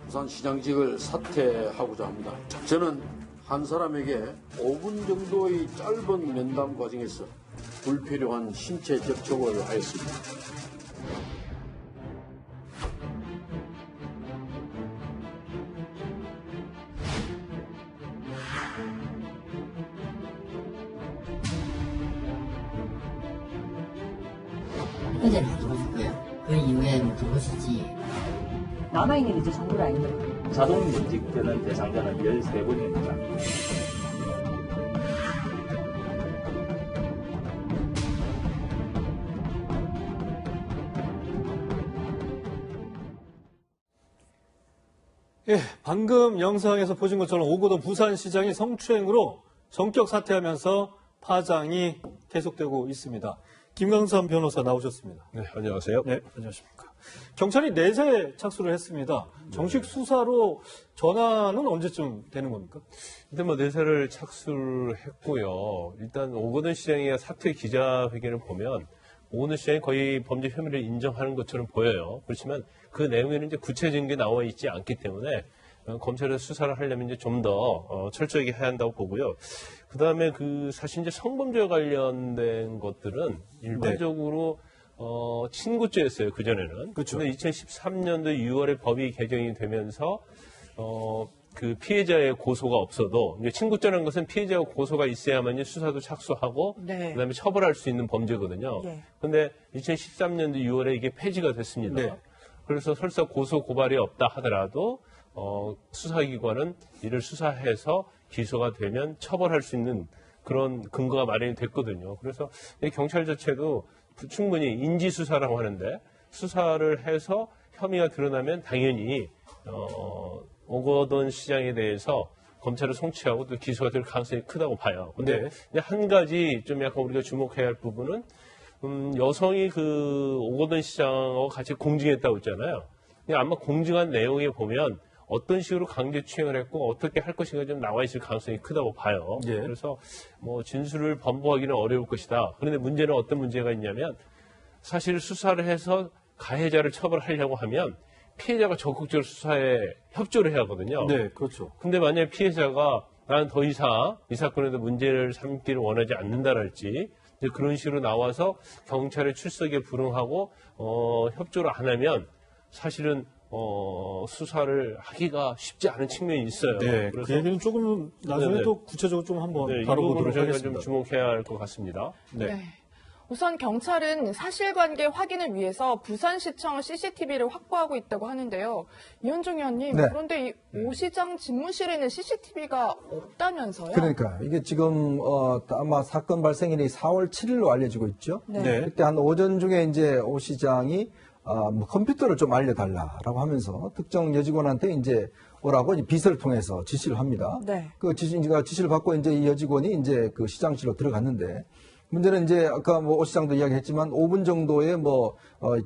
부산시장직을 사퇴하고자 합니다. 저는 한 사람에게 5분 정도의 짧은 면담 과정에서 불필요한 신체 접촉을 하였습니다. 현재는 들어줬고요. 그 이후에 들어오실지. 남아있는 이제 정보를 알면 자동 인식되는 대상자는 13분입니다. 예, 방금 영상에서 보신 것처럼 오거돈 부산시장이 성추행으로 전격 사퇴하면서 파장이 계속되고 있습니다. 김강삼 변호사 나오셨습니다. 네, 안녕하세요. 네, 안녕하십니까. 경찰이 내세 착수를 했습니다. 정식 수사로 전환은 언제쯤 되는 겁니까? 근데 뭐 내세를 착수를 했고요. 일단 오거돈 시장의 사퇴 기자회견을 보면 오거돈 시장이 거의 범죄 혐의를 인정하는 것처럼 보여요. 그렇지만 그 내용에는 이제 구체적인 게 나와 있지 않기 때문에 검찰에서 수사를 하려면 이제 좀 더 철저하게 해야 한다고 보고요. 그 다음에 사실 이제 성범죄와 관련된 것들은 일반적으로 친구죄였어요, 그전에는. 그렇죠. 근데 2013년도 6월에 법이 개정이 되면서, 그 피해자의 고소가 없어도, 이제 친구죄라는 것은 피해자가 고소가 있어야만 수사도 착수하고, 네. 그 다음에 처벌할 수 있는 범죄거든요. 네. 근데 2013년도 6월에 이게 폐지가 됐습니다. 네. 그래서 설사 고소 고발이 없다 하더라도, 수사기관은 이를 수사해서 기소가 되면 처벌할 수 있는 그런 근거가 마련이 됐거든요. 그래서 경찰 자체도 충분히 인지수사라고 하는데 수사를 해서 혐의가 드러나면 당연히 오거돈 시장에 대해서 검찰을 송치하고 또 기소가 될 가능성이 크다고 봐요. 근데 네. 한 가지 좀 약간 우리가 주목해야 할 부분은 여성이 오거돈 시장하고 같이 공증했다고 했잖아요. 아마 공증한 내용에 보면 어떤 식으로 강제 추행을 했고 어떻게 할 것인가 좀 나와 있을 가능성이 크다고 봐요. 예. 그래서 뭐 진술을 번복하기는 어려울 것이다. 그런데 문제는 어떤 문제가 있냐면 사실 수사를 해서 가해자를 처벌하려고 하면 피해자가 적극적으로 수사에 협조를 해야 하거든요. 네, 그렇죠. 근데 만약에 피해자가 나는 더 이상 이 사건에도 문제를 삼기를 원하지 않는다랄지 이제 그런 식으로 나와서 경찰의 출석에 불응하고 협조를 안 하면 사실은 수사를 하기가 쉽지 않은 측면이 있어요. 네, 그래서 그 얘기는 조금 나중에 네네. 또 구체적으로 좀 한번 이 다뤄보도록 부분을 저희가 하겠습니다. 좀 주목해야 할 것 같습니다. 네. 우선 경찰은 사실관계 확인을 위해서 부산시청 CCTV를 확보하고 있다고 하는데요. 이현종 의원님, 네. 그런데 이 오 시장 집무실에는 CCTV가 없다면서요? 그러니까 이게 지금 아마 사건 발생일이 4월 7일로 알려지고 있죠. 네. 그때 한 오전 중에 이제 오 시장이 뭐 컴퓨터를 좀 알려달라라고 하면서 특정 여직원한테 이제 오라고 이제 비서를 통해서 지시를 합니다. 네. 그 지시를 받고 이제 이 여직원이 이제 그 시장실로 들어갔는데 문제는 이제 아까 뭐 오 시장도 이야기했지만 5분 정도의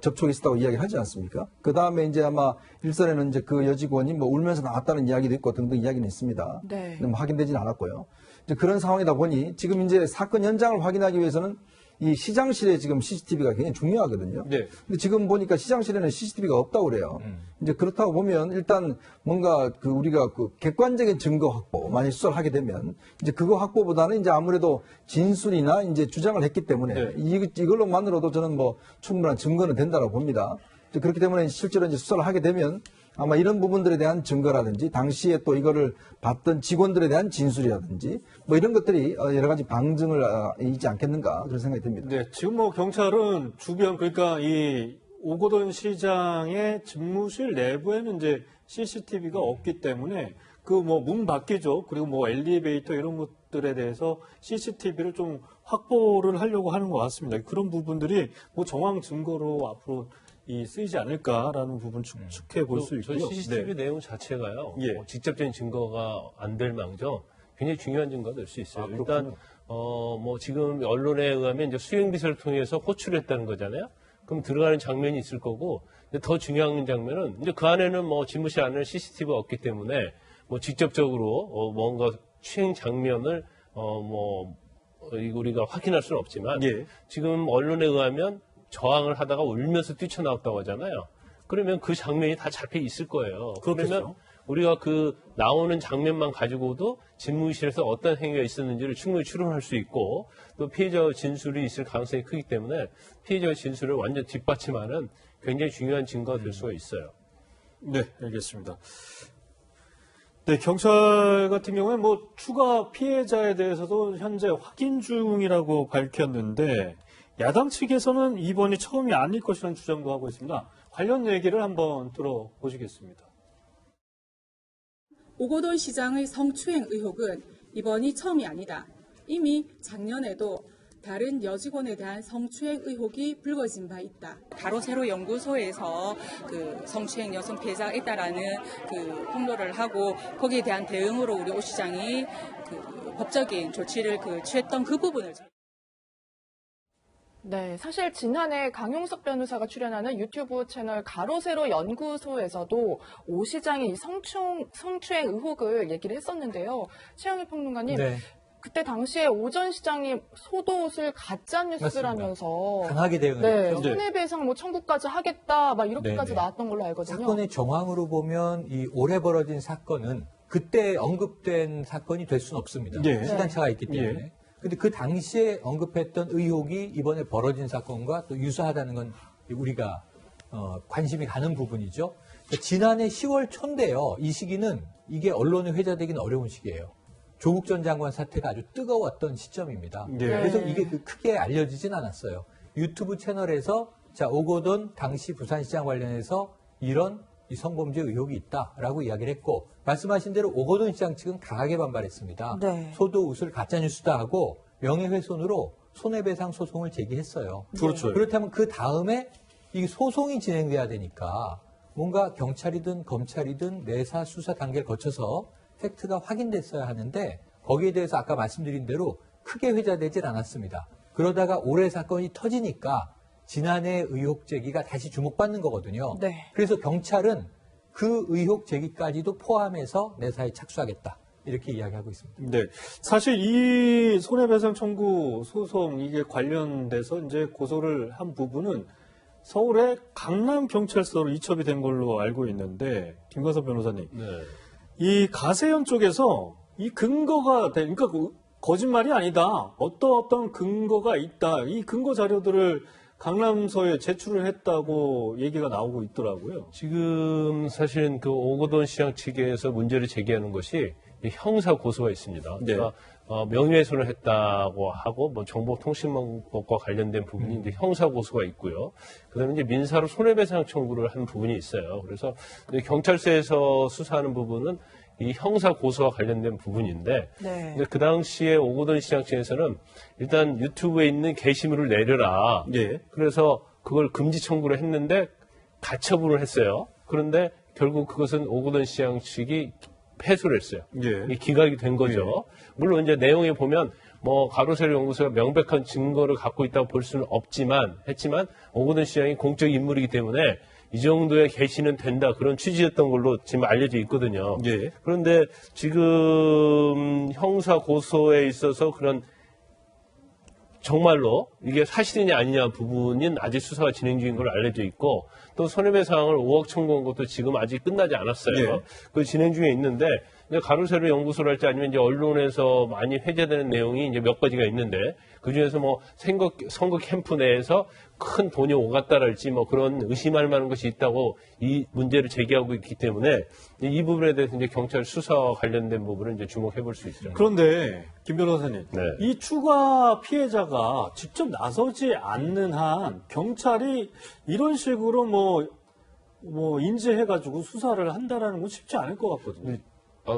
접촉이 있었다고 이야기하지 않습니까? 그 다음에 이제 아마 일선에는 이제 그 여직원이 뭐 울면서 나왔다는 이야기도 있고 등등 이야기는 있습니다. 네. 근데 뭐 확인되지는 않았고요. 이제 그런 상황이다 보니 지금 이제 사건 현장을 확인하기 위해서는 이 시장실에 지금 CCTV가 굉장히 중요하거든요. 네. 근데 지금 보니까 시장실에는 CCTV가 없다고 그래요. 이제 그렇다고 보면 일단 뭔가 우리가 객관적인 증거 확보, 만약 수사를 하게 되면 이제 그거 확보보다는 이제 아무래도 진술이나 이제 주장을 했기 때문에 네. 이걸로만으로도 저는 뭐 충분한 증거는 된다고 봅니다. 이제 그렇기 때문에 실제로 이제 수사를 하게 되면 아마 이런 부분들에 대한 증거라든지 당시에 또 이거를 봤던 직원들에 대한 진술이라든지 뭐 이런 것들이 여러 가지 방증을 있지 않겠는가 그런 생각이 듭니다. 네, 지금 뭐 경찰은 주변 그러니까 이 오거돈 시장의 집무실 내부에는 이제 CCTV가 없기 때문에 그 뭐 문 밖이죠. 그리고 뭐 엘리베이터 이런 것들에 대해서 CCTV를 좀 확보를 하려고 하는 것 같습니다. 그런 부분들이 뭐 정황 증거로 앞으로 쓰이지 않을까라는 부분 추측해 볼 수 있고요. CCTV 내용 자체가요. 예. 직접적인 증거가 안 될 망정 굉장히 중요한 증거가 될 수 있어요. 일단 뭐 지금 언론에 의하면 이제 수행비서를 통해서 호출을 했다는 거잖아요. 그럼 들어가는 장면이 있을 거고, 근데 더 중요한 장면은 이제 그 안에는 뭐 집무실 안에는 CCTV가 없기 때문에 뭐 직접적으로 뭔가 추행 장면을 우리가 확인할 수는 없지만 예. 지금 언론에 의하면 저항을 하다가 울면서 뛰쳐나왔다고 하잖아요. 그러면 그 장면이 다 잡혀 있을 거예요. 그렇겠죠. 그러면 우리가 그 나오는 장면만 가지고도 집무실에서 어떤 행위가 있었는지를 충분히 추론할 수 있고 또 피해자 진술이 있을 가능성이 크기 때문에 피해자 진술을 완전 뒷받침하는 굉장히 중요한 증거가 될 수가 있어요. 네, 알겠습니다. 네, 경찰 같은 경우에 뭐 추가 피해자에 대해서도 현재 확인 중이라고 밝혔는데 야당 측에서는 이번이 처음이 아닐 것이라는 주장도 하고 있습니다. 관련 얘기를 한번 들어보시겠습니다. 오거돈 시장의 성추행 의혹은 이번이 처음이 아니다. 이미 작년에도 다른 여직원에 대한 성추행 의혹이 불거진 바 있다. 가로세로 연구소에서 그 성추행 여성 피해자가 있다라는 그 폭로를 하고 거기에 대한 대응으로 우리 오 시장이 그 법적인 조치를 취했던 그 부분을. 네, 사실 지난해 강용석 변호사가 출연하는 유튜브 채널 가로세로 연구소에서도 오 시장의 이 성추행 의혹을 얘기를 했었는데요. 최영일 평론가님, 네. 그때 당시에 오 전 시장이 소도옷을 가짜 뉴스라면서 강하게 대응을 네, 했죠. 손해배상 뭐 청구까지 하겠다 막 이렇게까지 네네. 나왔던 걸로 알거든요. 사건의 정황으로 보면 이 올해 벌어진 사건은 그때 언급된 사건이 될 수는 없습니다. 예. 시간차가 있기 때문에. 예. 근데 그 당시에 언급했던 의혹이 이번에 벌어진 사건과 또 유사하다는 건 우리가 관심이 가는 부분이죠. 그러니까 지난해 10월 초인데요. 이 시기는 이게 언론에 회자되기는 어려운 시기예요. 조국 전 장관 사태가 아주 뜨거웠던 시점입니다. 네. 그래서 이게 크게 알려지진 않았어요. 유튜브 채널에서 자 오거돈 당시 부산시장 관련해서 이런 이 성범죄 의혹이 있다라고 이야기를 했고 말씀하신 대로 오거돈 시장 측은 강하게 반발했습니다. 네. 소도웃을 가짜뉴스다 하고 명예훼손으로 손해배상 소송을 제기했어요. 그렇죠. 그렇다면 그 다음에 이 소송이 진행돼야 되니까 뭔가 경찰이든 검찰이든 내사 수사 단계를 거쳐서 팩트가 확인됐어야 하는데 거기에 대해서 아까 말씀드린 대로 크게 회자되질 않았습니다. 그러다가 올해 사건이 터지니까 지난해 의혹 제기가 다시 주목받는 거거든요. 네. 그래서 경찰은 그 의혹 제기까지도 포함해서 내사에 착수하겠다. 이렇게 이야기하고 있습니다. 네. 사실 이 손해배상 청구 소송 이게 관련돼서 이제 고소를 한 부분은 서울의 강남경찰서로 이첩이 된 걸로 알고 있는데 김관섭 변호사님. 네. 이 가세현 쪽에서 이 근거가 그러니까 거짓말이 아니다. 어떤 근거가 있다. 이 근거 자료들을 강남서에 제출을 했다고 얘기가 나오고 있더라고요. 지금 사실은 그 오거돈 시장 측에서 문제를 제기하는 것이 형사 고소가 있습니다. 네. 그러니까 명예훼손을 했다고 하고 뭐 정보통신망법과 관련된 부분이 이제 형사 고소가 있고요. 그다음에 이제 민사로 손해배상 청구를 한 부분이 있어요. 그래서 경찰서에서 수사하는 부분은 이 형사 고소와 관련된 부분인데 네. 그 당시에 오거돈 시장 측에서는 일단 유튜브에 있는 게시물을 내려라. 예. 그래서 그걸 금지 청구를 했는데 가처분을 했어요. 그런데 결국 그것은 오거돈 시장 측이 패소를 했어요. 예. 이게 기각이 된 거죠. 물론 이제 내용에 보면 뭐 가로세로 연구소가 명백한 증거를 갖고 있다고 볼 수는 했지만 오거돈 시장이 공적 인물이기 때문에 이 정도의 개시는 된다 그런 취지였던 걸로 지금 알려져 있거든요. 예. 그런데 지금 형사 고소에 있어서 그런 정말로 이게 사실이냐 아니냐 부분은 아직 수사가 진행 중인 걸로 알려져 있고 또 손해배상을 5억 청구한 것도 지금 아직 끝나지 않았어요. 예. 그 진행 중에 있는데 이제 가로세로 연구소랄지 아니면 이제 언론에서 많이 회자되는 내용이 이제 몇 가지가 있는데 그 중에서 뭐 선거 캠프 내에서 큰 돈이 오갔다랄지 뭐 그런 의심할 만한 것이 있다고 이 문제를 제기하고 있기 때문에 이 부분에 대해서 이제 경찰 수사와 관련된 부분을 이제 주목해 볼 수 있죠. 그런데 김 변호사님, 네. 이 추가 피해자가 직접 나서지 않는 한 경찰이 이런 식으로 뭐 인지해가지고 수사를 한다라는 건 쉽지 않을 것 같거든요.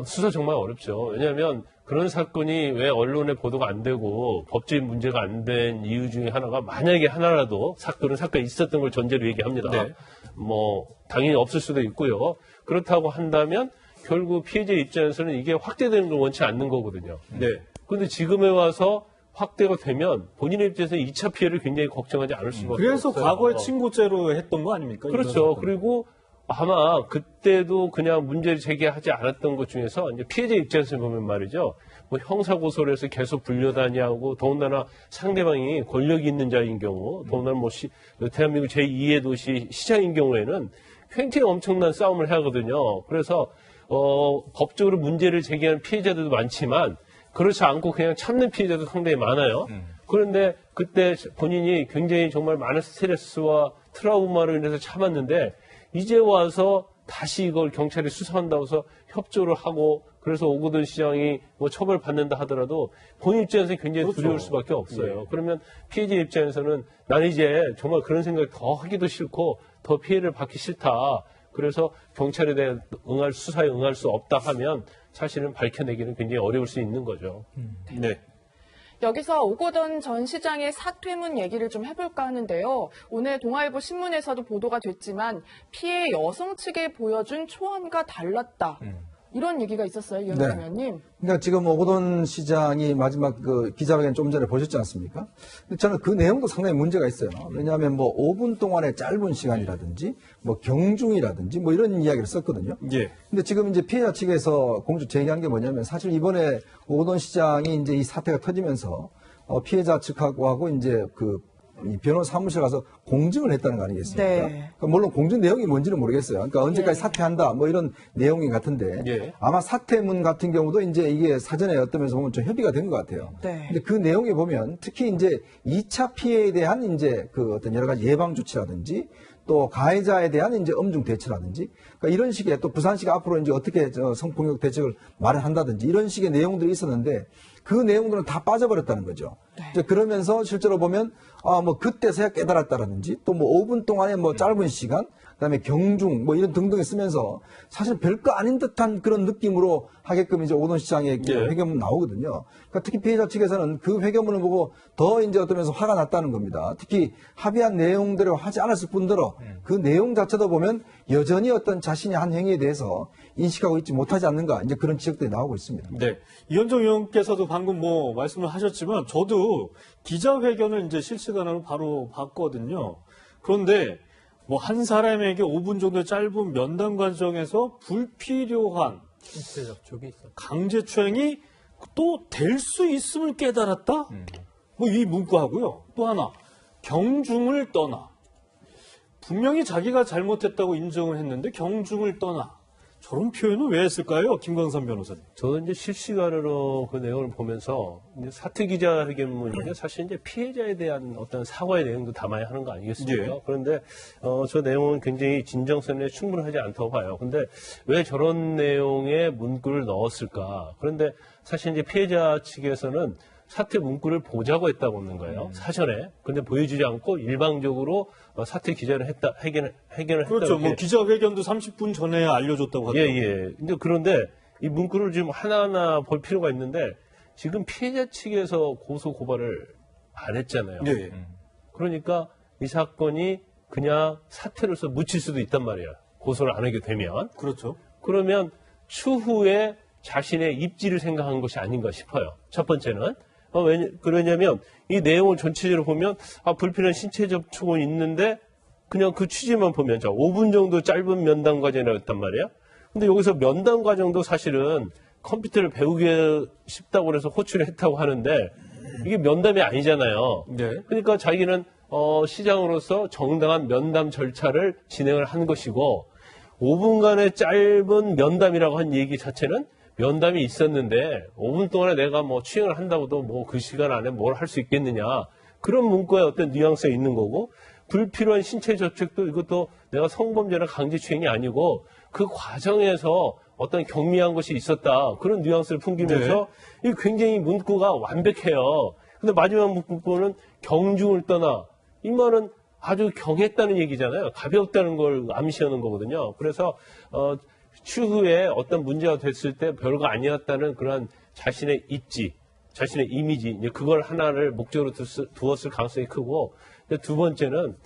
수사 정말 어렵죠. 왜냐하면 그런 사건이 왜 언론에 보도가 안 되고 법적인 문제가 안 된 이유 중에 하나가 만약에 하나라도 그런 사건이 있었던 걸 전제로 얘기합니다. 네. 뭐 당연히 없을 수도 있고요. 그렇다고 한다면 결국 피해자 입장에서는 이게 확대되는 걸 원치 않는 거거든요. 네. 그런데 지금에 와서 확대가 되면 본인의 입장에서 2차 피해를 굉장히 걱정하지 않을 수가 없어요. 그래서 과거에 친고죄로 했던 거 아닙니까? 그렇죠. 그리고 아마 그때도 그냥 문제를 제기하지 않았던 것 중에서 이제 피해자 입장에서 보면 말이죠. 뭐 형사고소를 해서 계속 불려다니고 더군다나 상대방이 권력이 있는 자인 경우 더군다나 뭐 대한민국 제2의 도시 시장인 경우에는 굉장히 엄청난 싸움을 해야 하거든요. 그래서 법적으로 문제를 제기하는 피해자들도 많지만 그렇지 않고 그냥 참는 피해자도 상당히 많아요. 그런데 그때 본인이 굉장히 정말 많은 스트레스와 트라우마로 인해서 참았는데 이제 와서 다시 이걸 경찰이 수사한다고 해서 협조를 하고 그래서 오거돈 시장이 뭐 처벌받는다 하더라도 본인 입장에서 굉장히 그렇죠. 두려울 수밖에 없어요. 예. 그러면 피해자 입장에서는 나는 이제 정말 그런 생각 더 하기도 싫고 더 피해를 받기 싫다. 그래서 경찰에 대한 수사에 응할 수 없다 하면 사실은 밝혀내기는 굉장히 어려울 수 있는 거죠. 네. 여기서 오거돈 전 시장의 사퇴문 얘기를 좀 해볼까 하는데요. 오늘 동아일보 신문에서도 보도가 됐지만 피해 여성 측에 보여준 초안과 달랐다. 이런 얘기가 있었어요, 이현정 네. 의원님. 그러니까 지금 오거돈 시장이 마지막 그 기자회견 좀 전에 보셨지 않습니까? 근데 저는 그 내용도 상당히 문제가 있어요. 왜냐하면 뭐 5분 동안의 짧은 시간이라든지 뭐 경중이라든지 뭐 이런 이야기를 썼거든요. 예. 근데 지금 이제 피해자 측에서 공주 제기한 게 뭐냐면 사실 이번에 오거돈 시장이 이제 이 사태가 터지면서 피해자 측하고 이제 이 변호사 사무실 가서 공증을 했다는 거 아니겠습니까? 네. 그러니까 물론 공증 내용이 뭔지는 모르겠어요. 그러니까 언제까지 사퇴한다 뭐 이런 내용인 것 같은데 예. 아마 사퇴문 같은 경우도 이제 이게 사전에 어떤 면에서 보면 좀 협의가 된 것 같아요. 네. 근데 그 내용에 보면 특히 이제 2차 피해에 대한 이제 그 어떤 여러 가지 예방 조치라든지 또 가해자에 대한 이제 엄중 대처라든지 그러니까 이런 식의 또 부산시가 앞으로 이제 어떻게 성폭력 대책을 마련한다든지 이런 식의 내용들이 있었는데 그 내용들은 다 빠져버렸다는 거죠. 이제 그러면서 실제로 보면 뭐 그때서야 깨달았다라든지 또 뭐 5분 동안의 뭐 짧은 시간 그다음에 경중 뭐 이런 등등을 쓰면서 사실 별거 아닌 듯한 그런 느낌으로 하게끔 이제 오거돈 시장의 그 회견문 나오거든요. 그러니까 특히 피해자 측에서는 그 회견문을 보고 더 이제 어떤 면에서 화가 났다는 겁니다. 특히 합의한 내용대로 하지 않았을 뿐더러 그 내용 자체도 보면 여전히 어떤 자신의 한 행위에 대해서 인식하고 있지 못하지 않는가 이제 그런 지적들이 나오고 있습니다. 네. 이현정 의원께서도 방금 뭐 말씀을 하셨지만 저도 기자회견을 이제 실시간으로 바로 봤거든요. 그런데 뭐 한 사람에게 5분 정도 짧은 면담 과정에서 불필요한 신체 접촉이 있어. 강제추행이 또 될 수 있음을 깨달았다? 뭐 이 문구하고요. 또 하나, 경중을 떠나. 분명히 자기가 잘못했다고 인정을 했는데 경중을 떠나. 저런 표현은 왜 했을까요? 김광삼 변호사님. 저는 이제 실시간으로 그 내용을 보면서 이제 사퇴 기자회견문인데 사실 이제 피해자에 대한 어떤 사과의 내용도 담아야 하는 거 아니겠습니까? 예. 그런데 저 내용은 굉장히 진정성에 충분하지 않다고 봐요. 근데 왜 저런 내용의 문구를 넣었을까? 그런데 사실 이제 피해자 측에서는 사퇴 문구를 보자고 했다고 하는 거예요. 사전에. 근데 보여주지 않고 일방적으로 사퇴 기자를 회견을 했다. 그렇죠. 뭐 기자회견도 30분 전에 알려줬다고 하더라고요. 예. 근데 그런데 이 문구를 지금 하나하나 볼 필요가 있는데 지금 피해자 측에서 고소 고발을 안 했잖아요. 예. 그러니까 이 사건이 그냥 사퇴로서 묻힐 수도 있단 말이에요. 고소를 안 하게 되면. 그렇죠. 그러면 추후에 자신의 입지를 생각한 것이 아닌가 싶어요. 첫 번째는. 그러냐면 이 내용을 전체적으로 보면 불필요한 신체 접촉은 있는데 그냥 그 취지만 보면 5분 정도 짧은 면담 과정이었단 말이에요. 근데 여기서 면담 과정도 사실은 컴퓨터를 배우기 쉽다고 해서 호출을 했다고 하는데 이게 면담이 아니잖아요. 네. 그러니까 자기는 시장으로서 정당한 면담 절차를 진행을 한 것이고 5분간의 짧은 면담이라고 한 얘기 자체는 면담이 있었는데 5분 동안에 내가 뭐 추행을 한다고도 뭐 그 시간 안에 뭘 할 수 있겠느냐. 그런 문구에 어떤 뉘앙스가 있는 거고 불필요한 신체 접촉도 이것도 내가 성범죄나 강제추행이 아니고 그 과정에서 어떤 경미한 것이 있었다. 그런 뉘앙스를 풍기면서 이 굉장히 문구가 완벽해요. 근데 마지막 문구는 경중을 떠나. 이 말은 아주 경했다는 얘기잖아요. 가볍다는 걸 암시하는 거거든요. 그래서 추후에 어떤 문제가 됐을 때 별거 아니었다는 그런 자신의 입지, 자신의 이미지, 이제 그걸 하나를 목적으로 두었을 가능성이 크고, 두 번째는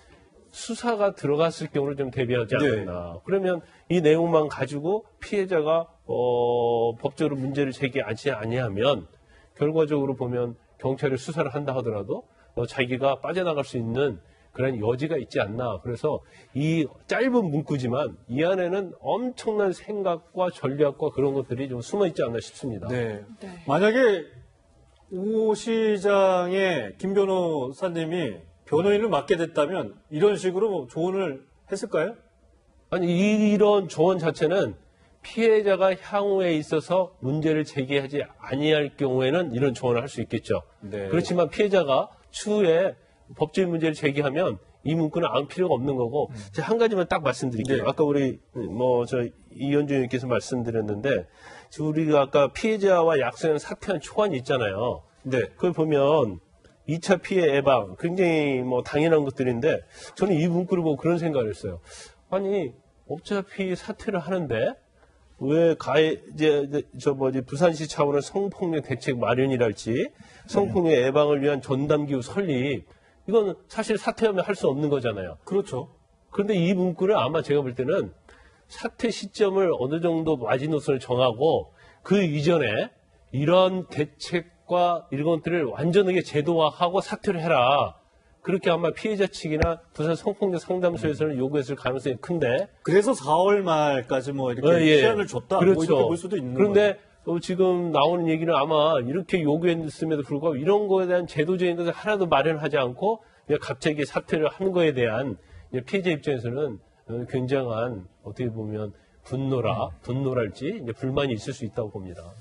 수사가 들어갔을 경우를 좀 대비하지 않았나. 그러면 이 내용만 가지고 피해자가 법적으로 문제를 제기하지 아니하면 결과적으로 보면 경찰이 수사를 한다 하더라도 자기가 빠져나갈 수 있는 그런 여지가 있지 않나. 그래서 이 짧은 문구지만 이 안에는 엄청난 생각과 전략과 그런 것들이 좀 숨어 있지 않나 싶습니다. 네. 만약에 오 시장의 김 변호사님이 변호인을 맡게 됐다면 이런 식으로 조언을 했을까요? 아니 이런 조언 자체는 피해자가 향후에 있어서 문제를 제기하지 아니할 경우에는 이런 조언을 할 수 있겠죠. 네. 그렇지만 피해자가 추후에 법적인 문제를 제기하면 이 문구는 안 필요가 없는 거고 제가 한 가지만 딱 말씀드릴게요. 네. 아까 우리 이현주 의원께서 말씀드렸는데 지금 우리가 아까 피해자와 약소인 사퇴한 초안이 있잖아요. 네. 그걸 보면 2차 피해 예방 굉장히 당연한 것들인데 저는 이 문구를 보고 그런 생각을 했어요. 아니 어차피 사퇴를 하는데 왜 부산시 차원의 성폭력 대책 마련이랄지 성폭력 예방을 위한 전담기구 설립 이건 사실 사퇴하면 할 수 없는 거잖아요. 그렇죠. 그런데 이 문구를 아마 제가 볼 때는 사퇴 시점을 어느 정도 마지노선을 정하고 그 이전에 이런 대책과 이런 것들을 완전하게 제도화하고 사퇴를 해라. 그렇게 아마 피해자 측이나 부산 성폭력 상담소에서는 요구했을 가능성이 큰데. 그래서 4월 말까지 이렇게 시한을 줬다. 그렇죠. 이렇게 볼 수도 있는 그런데 지금 나오는 얘기는 아마 이렇게 요구했음에도 불구하고 이런 거에 대한 제도적인 것을 하나도 마련하지 않고 그냥 갑자기 사퇴를 한 거에 대한 피해자 입장에서는 굉장한 어떻게 보면 분노랄지 불만이 있을 수 있다고 봅니다.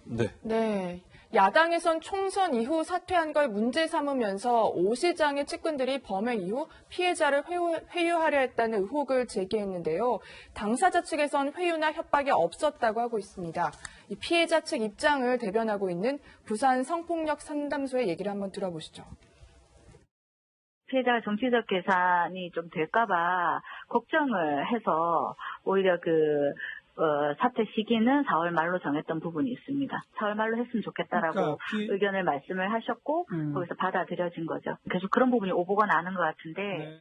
네. 네. 야당에선 총선 이후 사퇴한 걸 문제 삼으면서 오 시장의 측근들이 범행 이후 피해자를 회유하려 했다는 의혹을 제기했는데요. 당사자 측에선 회유나 협박이 없었다고 하고 있습니다. 이 피해자 측 입장을 대변하고 있는 부산 성폭력 상담소의 얘기를 한번 들어보시죠. 피해자가 정치적 계산이 좀 될까봐 걱정을 해서 오히려 사퇴 시기는 4월 말로 정했던 부분이 있습니다. 4월 말로 했으면 좋겠다라고 의견을 말씀을 하셨고 거기서 받아들여진 거죠. 계속 그런 부분이 오보가 나는 것 같은데. 네.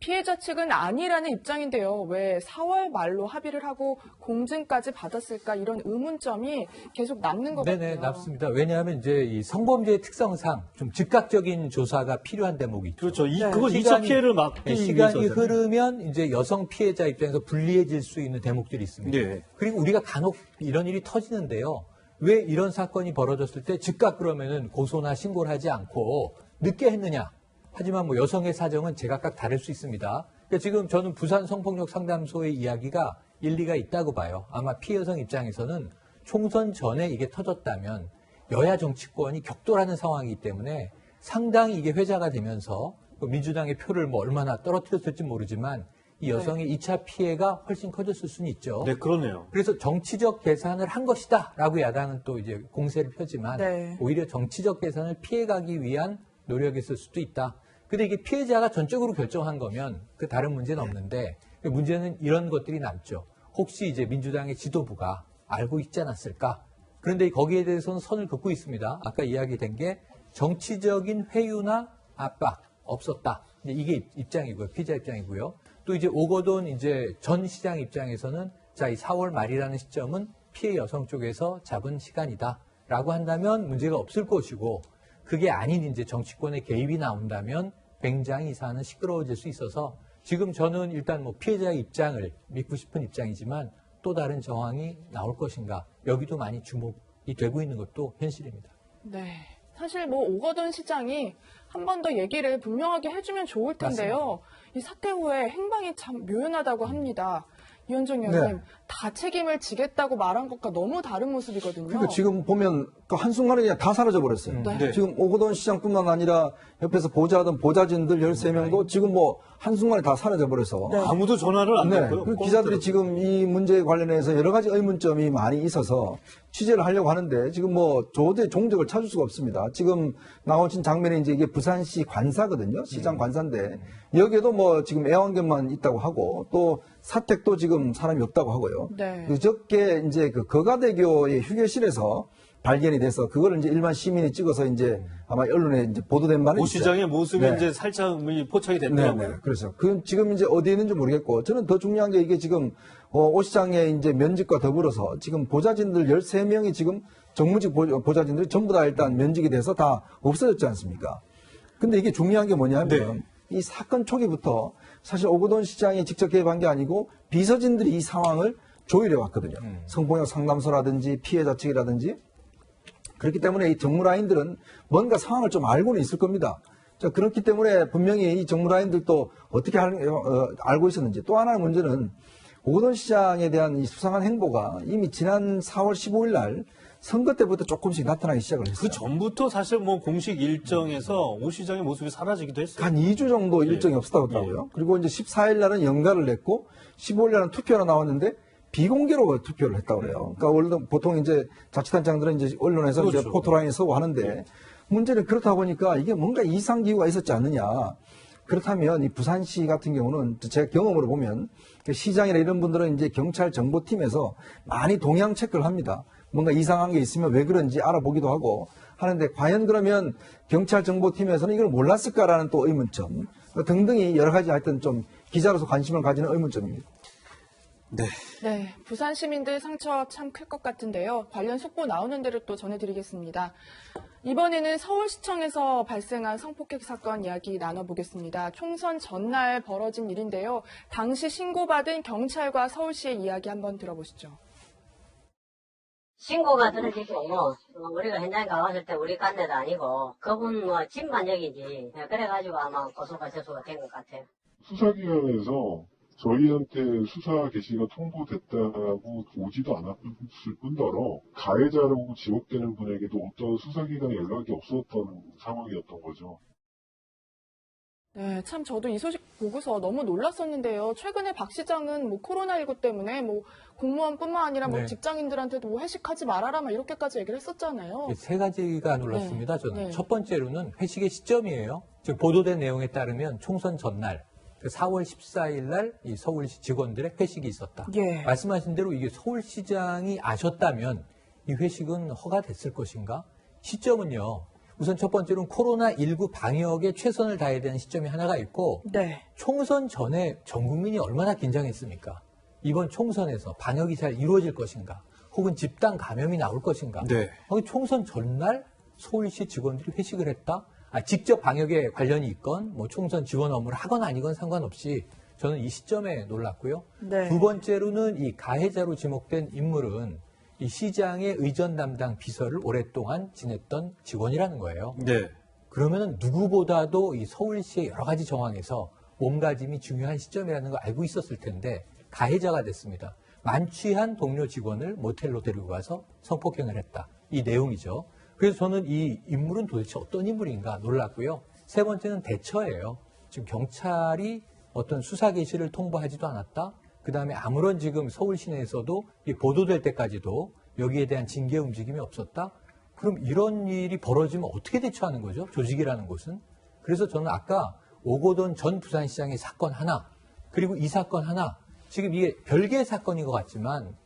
피해자 측은 아니라는 입장인데요. 왜 4월 말로 합의를 하고 공증까지 받았을까 이런 의문점이 계속 남는 것 같아요. 네네, 남습니다. 왜냐하면 이제 이 성범죄의 특성상 좀 즉각적인 조사가 필요한 대목이 있죠. 그렇죠. 그건 2차 피해를 막기 위해서. 시간이 흐르면 이제 여성 피해자 입장에서 불리해질 수 있는 대목들이 있습니다. 네. 그리고 우리가 간혹 이런 일이 터지는데요. 왜 이런 사건이 벌어졌을 때 즉각 그러면은 고소나 신고를 하지 않고 늦게 했느냐? 하지만 여성의 사정은 제각각 다를 수 있습니다. 그러니까 지금 저는 부산 성폭력 상담소의 이야기가 일리가 있다고 봐요. 아마 피해 여성 입장에서는 총선 전에 이게 터졌다면 여야 정치권이 격돌하는 상황이기 때문에 상당히 이게 회자가 되면서 민주당의 표를 얼마나 떨어뜨렸을지 모르지만 이 여성의 2차 피해가 훨씬 커졌을 수는 있죠. 네, 그러네요. 그래서 정치적 계산을 한 것이다라고 야당은 또 이제 공세를 펴지만 오히려 정치적 계산을 피해가기 위한 노력이었을 수도 있다. 근데 이게 피해자가 전적으로 결정한 거면 그 다른 문제는 없는데 문제는 이런 것들이 남죠. 혹시 이제 민주당의 지도부가 알고 있지 않았을까? 그런데 거기에 대해서는 선을 긋고 있습니다. 아까 이야기된 게 정치적인 회유나 압박 없었다. 이게 입장이고요. 피해자 입장이고요. 또 이제 오거돈 이제 전 시장 입장에서는 자, 이 4월 말이라는 시점은 피해 여성 쪽에서 잡은 시간이다라고 한다면 문제가 없을 것이고 그게 아닌 이제 정치권의 개입이 나온다면 굉장히 이 사안은 시끄러워질 수 있어서 지금 저는 일단 피해자의 입장을 믿고 싶은 입장이지만 또 다른 정황이 나올 것인가 여기도 많이 주목이 되고 있는 것도 현실입니다. 네. 사실 오거돈 시장이 한 번 더 얘기를 분명하게 해주면 좋을 텐데요. 맞습니다. 이 사태 후에 행방이 참 묘연하다고 합니다. 이현정 의원님, 다 책임을 지겠다고 말한 것과 너무 다른 모습이거든요. 그러니까 지금 보면 한순간에 그냥 다 사라져버렸어요. 지금 오거돈 시장뿐만 아니라 옆에서 보좌하던 보좌진들 13명도 지금 한순간에 다 사라져버려서. 아무도 전화를 안 받고요. 그리고 기자들이 지금 이 문제에 관련해서 여러 가지 의문점이 많이 있어서 취재를 하려고 하는데 지금 도저히 종적을 찾을 수가 없습니다. 지금 나오신 장면이 이제 이게 부산시 관사거든요. 시장 관사인데 여기에도 지금 애완견만 있다고 하고 또 사택도 지금 사람이 없다고 하고요. 그저께 이제 거가대교의 휴게실에서 발견이 돼서 그거를 이제 일반 시민이 찍어서 이제 아마 언론에 이제 보도된 바는 오 시장의 모습이 이제 살짝 포착이 됐더라고요. 그래서 지금 이제 어디에 있는지 모르겠고 저는 더 중요한 게 이게 지금 오 시장의 이제 면직과 더불어서 지금 보좌진들 13명이 지금 정무직 보좌진들이 전부 다 일단 면직이 돼서 다 없어졌지 않습니까? 근데 이게 중요한 게 뭐냐면 이 사건 초기부터 사실 오거돈 시장이 직접 개입한 게 아니고 비서진들이 이 상황을 조율해 왔거든요. 성폭력 상담소라든지 피해자 측이라든지 그렇기 때문에 이 정무라인들은 뭔가 상황을 좀 알고는 있을 겁니다. 자, 그렇기 때문에 분명히 이 정무라인들도 어떻게 알고 있었는지. 또 하나의 문제는 오거돈 시장에 대한 이 수상한 행보가 이미 지난 4월 15일 날 선거 때부터 조금씩 나타나기 시작을 했어요. 그 전부터 사실 뭐 공식 일정에서 오 시장의 모습이 사라지기도 했어요. 한 2주 정도 일정이 없었다고 하더라고요. 그리고 이제 14일 날은 연가를 냈고 15일 날은 투표가 나왔는데 비공개로 투표를 했다고 그래요. 그러니까 원래 보통 이제 자치단장들은 이제 언론에서 그렇죠. 이제 포토라인에 서고 하는데 문제는 그렇다 보니까 이게 뭔가 이상 기후가 있었지 않느냐. 그렇다면 이 부산시 같은 경우는 제 경험으로 보면 시장이나 이런 분들은 이제 경찰 정보팀에서 많이 동향 체크를 합니다. 뭔가 이상한 게 있으면 왜 그런지 알아보기도 하고 하는데 과연 그러면 경찰 정보팀에서는 이걸 몰랐을까라는 또 의문점 등등이 여러 가지 하여튼 좀 기자로서 관심을 가지는 의문점입니다. 네, 부산 시민들 상처 참 클 것 같은데요. 관련 속보 나오는 대로 또 전해드리겠습니다. 이번에는 서울시청에서 발생한 성폭행 사건 이야기 나눠보겠습니다. 총선 전날 벌어진 일인데요. 당시 신고받은 경찰과 서울시의 이야기 한번 들어보시죠. 신고가 들어지고 우리가 현장에 가봤을 때 우리 간 데도 아니고 그분 진반역이지. 그래가지고 아마 고소가 접수가 된 것 같아요. 수사기관에서 저희한테 수사 개시가 통보됐다고 오지도 않았을 뿐더러 가해자라고 지목되는 분에게도 어떤 수사기관에 연락이 없었던 상황이었던 거죠. 네, 참 저도 이 소식 보고서 너무 놀랐었는데요. 최근에 박 시장은 뭐 코로나19 때문에 뭐 공무원뿐만 아니라 뭐 네. 직장인들한테도 뭐 회식하지 말아라 막 이렇게까지 얘기를 했었잖아요. 세 가지가 놀랐습니다. 저는 네. 첫 번째로는 회식의 시점이에요. 지금 보도된 내용에 따르면 총선 전날 4월 14일 날 이 서울시 직원들의 회식이 있었다. 예. 말씀하신 대로 이게 서울시장이 아셨다면 이 회식은 허가됐을 것인가? 시점은요. 우선 첫 번째로는 코로나19 방역에 최선을 다해야 되는 시점이 하나가 있고 네. 총선 전에 전 국민이 얼마나 긴장했습니까? 이번 총선에서 방역이 잘 이루어질 것인가? 혹은 집단 감염이 나올 것인가? 네. 총선 전날 서울시 직원들이 회식을 했다? 직접 방역에 관련이 있건 뭐 총선 지원 업무를 하건 아니건 상관없이 저는 이 시점에 놀랐고요. 네. 두 번째로는 이 가해자로 지목된 인물은 이 시장의 의전 담당 비서를 오랫동안 지냈던 직원이라는 거예요. 네. 그러면은 누구보다도 이 서울시의 여러 가지 정황에서 몸가짐이 중요한 시점이라는 걸 알고 있었을 텐데 가해자가 됐습니다. 만취한 동료 직원을 모텔로 데리고 가서 성폭행을 했다. 이 내용이죠. 그래서 저는 이 인물은 도대체 어떤 인물인가 놀랐고요. 세 번째는 대처예요. 지금 경찰이 어떤 수사 개시를 통보하지도 않았다. 그다음에 아무런 지금 서울 시내에서도 보도될 때까지도 여기에 대한 징계 움직임이 없었다. 그럼 이런 일이 벌어지면 어떻게 대처하는 거죠? 조직이라는 곳은. 그래서 저는 아까 오거돈 전 부산시장의 사건 하나, 그리고 이 사건 하나, 지금 이게 별개의 사건인 것 같지만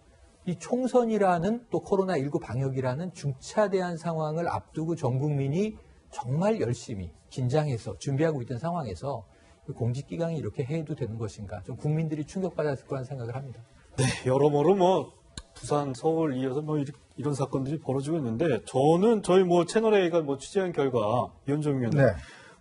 이 총선이라는 또 코로나19 방역이라는 중차대한 상황을 앞두고 전 국민이 정말 열심히 긴장해서 준비하고 있던 상황에서 공직기강이 이렇게 해도 되는 것인가. 좀 국민들이 충격받았을 거라는 생각을 합니다. 네, 여러모로 뭐 부산, 서울 이어서 뭐 이런 사건들이 벌어지고 있는데 저는 저희 뭐 채널A가 뭐 취재한 결과 이현정 위원님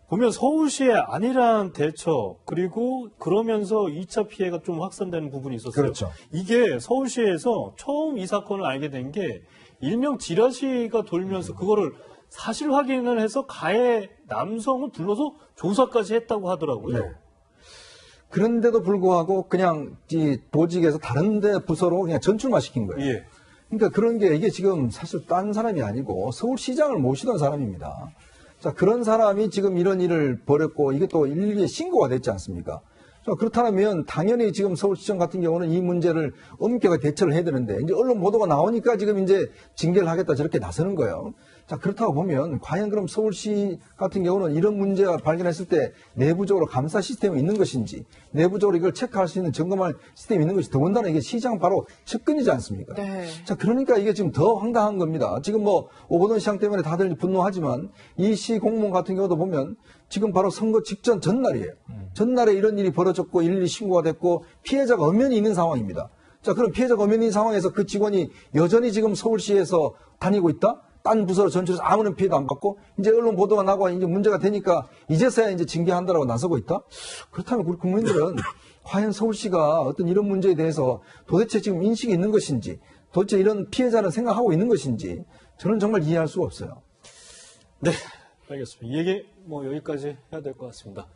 보면 서울시의 안일한 대처 그리고 그러면서 2차 피해가 좀 확산되는 부분이 있었어요. 그렇죠. 이게 서울시에서 처음 이 사건을 알게 된 게 일명 지라시가 돌면서 그거를 사실 확인을 해서 가해 남성을 불러서 조사까지 했다고 하더라고요. 네. 그런데도 불구하고 그냥 이 보직에서 다른 데 부서로 그냥 전출만 시킨 거예요. 예. 그러니까 그런 게 이게 지금 사실 딴 사람이 아니고 서울시장을 모시던 사람입니다. 자, 그런 사람이 지금 이런 일을 벌였고 이게 또 일일이 신고가 됐지 않습니까? 자, 그렇다면 당연히 지금 서울시청 같은 경우는 이 문제를 엄격하게 대처를 해야 되는데 이제 언론 보도가 나오니까 지금 이제 징계를 하겠다 저렇게 나서는 거예요. 자, 그렇다고 보면 과연 그럼 서울시 같은 경우는 이런 문제가 발견했을 때 내부적으로 감사 시스템이 있는 것인지 내부적으로 이걸 체크할 수 있는 점검할 시스템이 있는 것이 더군다나 이게 시장 바로 측근이지 않습니까? 네. 자, 그러니까 이게 지금 더 황당한 겁니다. 지금 뭐 오거돈 시장 때문에 다들 분노하지만 이 시 공무원 같은 경우도 보면 지금 바로 선거 직전 전날이에요. 전날에 이런 일이 벌어졌고 일일이 신고가 됐고 피해자가 엄연히 있는 상황입니다. 자, 그럼 피해자가 엄연히 있는 상황에서 그 직원이 여전히 지금 서울시에서 다니고 있다? 딴 부서로 전출해서 아무런 피해도 안 받고 이제 언론 보도가 나고 이제 문제가 되니까 이제서야 이제 징계한다라고 나서고 있다? 그렇다면 우리 국민들은 과연 서울시가 어떤 이런 문제에 대해서 도대체 지금 인식이 있는 것인지 도대체 이런 피해자는 생각하고 있는 것인지 저는 정말 이해할 수가 없어요. 네. 알겠습니다. 이 얘기 뭐 여기까지 해야 될 것 같습니다.